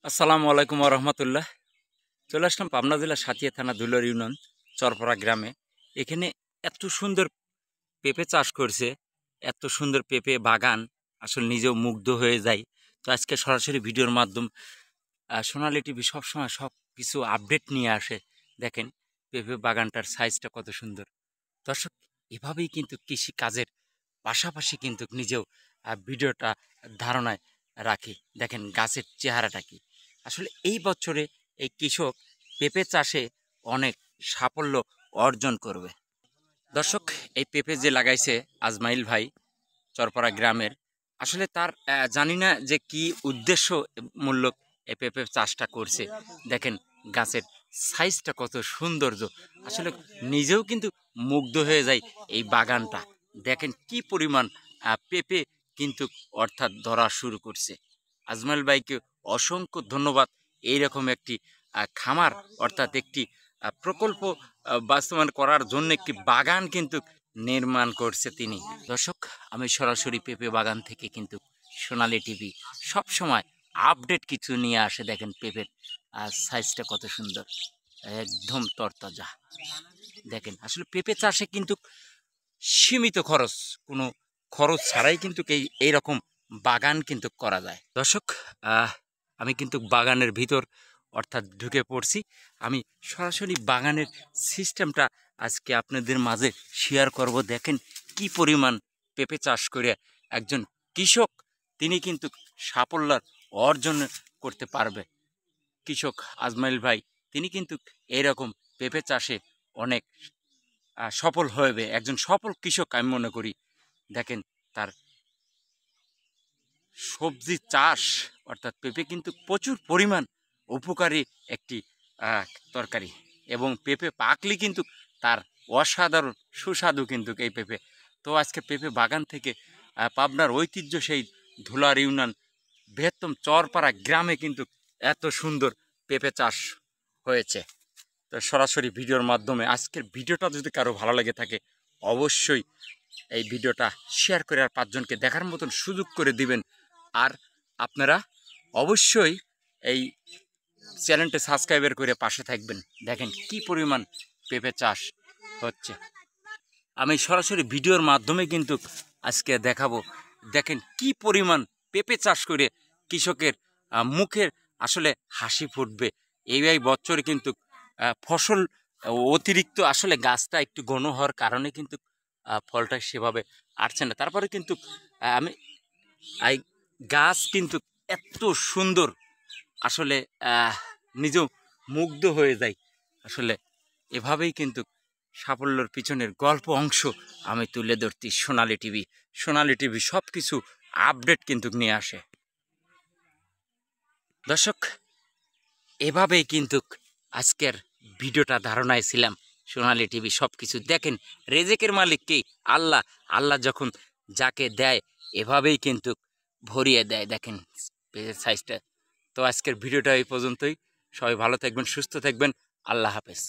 আসসালামু আলাইকুম রহমতুল্লাহ। চলে আসলাম পাবনা জেলা সাথিয়া থানা দুলার ইউনিয়ন চরপাড়া গ্রামে। এখানে এত সুন্দর পেঁপে চাষ করছে, এত সুন্দর পেঁপে বাগান, আসলে নিজেও মুগ্ধ হয়ে যাই। তো আজকে সরাসরি ভিডিওর মাধ্যম সোনালী টিভি সবসময় সব কিছু আপডেট নিয়ে আসে। দেখেন পেঁপে বাগানটার সাইজটা কত সুন্দর। দর্শক, এভাবেই কিন্তু কৃষি কাজের পাশাপাশি কিন্তু নিজেও ভিডিওটা ধারণায় রাখি। দেখেন গাছের চেহারাটা কি। আসলে এই বছরে এই কৃষক পেঁপে চাষে অনেক সাফল্য অর্জন করবে। দর্শক, এই পেঁপে যে লাগাইছে আজমাইল ভাই চরপাড়া গ্রামের, আসলে তার জানি না যে কি উদ্দেশ্য মূলক এই পেঁপে চাষটা করছে। দেখেন গাছের সাইজটা কত সৌন্দর্য, আসলে নিজেও কিন্তু মুগ্ধ হয়ে যায় এই বাগানটা। দেখেন কি পরিমাণ পেঁপে কিন্তু অর্থাৎ ধরা শুরু করছে। আজমাইল ভাইকে অসংখ্য ধন্যবাদ। এইরকম একটি খামার অর্থাৎ একটি প্রকল্প বাস্তবায়ন করার জন্য একটি বাগান কিন্তু নির্মাণ করছে তিনি। দর্শক, আমি সরাসরি পেঁপে বাগান থেকে কিন্তু সোনালী টিভি সব সময় আপডেট কিছু নিয়ে আসে। দেখেন পেঁপের সাইজটা কত সুন্দর, একদম তরতাজা। দেখেন আসলে পেঁপে চাষে কিন্তু সীমিত খরচ, কোনো খরচ ছাড়াই কিন্তু এইরকম বাগান কিন্তু করা যায়। দর্শক, আমি কিন্তু বাগানের ভিতর অর্থাৎ ঢুকে পড়ছি। আমি সরাসরি বাগানের সিস্টেমটা আজকে আপনাদের মাঝে শেয়ার করব। দেখেন কি পরিমাণ পেঁপে চাষ করে একজন কৃষক তিনি কিন্তু সাফল্য অর্জন করতে পারবে। কৃষক আজমাইল ভাই তিনি কিন্তু এরকম পেঁপে চাষে অনেক সফল হবে, একজন সফল কৃষক আমি মনে করি। দেখেন তার সবজি চাষ অর্থাৎ পেঁপে কিন্তু প্রচুর পরিমাণ উপকারী একটি তরকারি, এবং পেঁপে পাকলে কিন্তু তার অসাধারণ সুস্বাদু কিন্তু এই পেঁপে। তো আজকে পেঁপে বাগান থেকে পাবনার ঐতিহ্য সেই ধুলার ইউনিয়ন বৃহত্তম চরপাড়া গ্রামে কিন্তু এত সুন্দর পেঁপে চাষ হয়েছে। তো সরাসরি ভিডিওর মাধ্যমে আজকের ভিডিওটা যদি কারো ভালো লেগে থাকে অবশ্যই এই ভিডিওটা শেয়ার করে আর 5 জনকে দেখার মতন সুযোগ করে দিবেন। আর আপনারা অবশ্যই এই চ্যানেলটা সাবস্ক্রাইবার করে পাশে থাকবেন। দেখেন কি পরিমাণ পেঁপে চাষ হচ্ছে, আমি সরাসরি ভিডিওর মাধ্যমে কিন্তু আজকে দেখাবো। দেখেন কি পরিমাণ পেঁপে চাষ করে কৃষকের মুখের আসলে হাসি ফুটবে। এই বছর কিন্তু ফসল অতিরিক্ত আসলে গাছটা একটু ঘন হওয়ার কারণে কিন্তু ফলটা সেভাবে আসছে না। তারপরে কিন্তু আমি এই গাছ কিন্তু এত সুন্দর, আসলে নিজেও মুগ্ধ হয়ে যাই। আসলে এভাবেই কিন্তু সাফল্যের পিছনের গল্প অংশ আমি তুলে ধরছি। সোনালী টিভি সব কিছু আপডেট কিন্তু নিয়ে আসে। দর্শক, এভাবেই কিন্তু আজকের ভিডিওটা ধারণায় ছিলাম। সোনালী টিভি সব কিছু দেখেন, রেজেকের মালিক কে? আল্লাহ। আল্লাহ যখন যাকে দেয় এভাবেই কিন্তু ভরিয়ে দেয়। দেখেন পেজের সাইজটা। তো আজকের ভিডিওটা এই পর্যন্তই। সবাই ভালো থাকবেন, সুস্থ থাকবেন। আল্লাহ হাফেজ।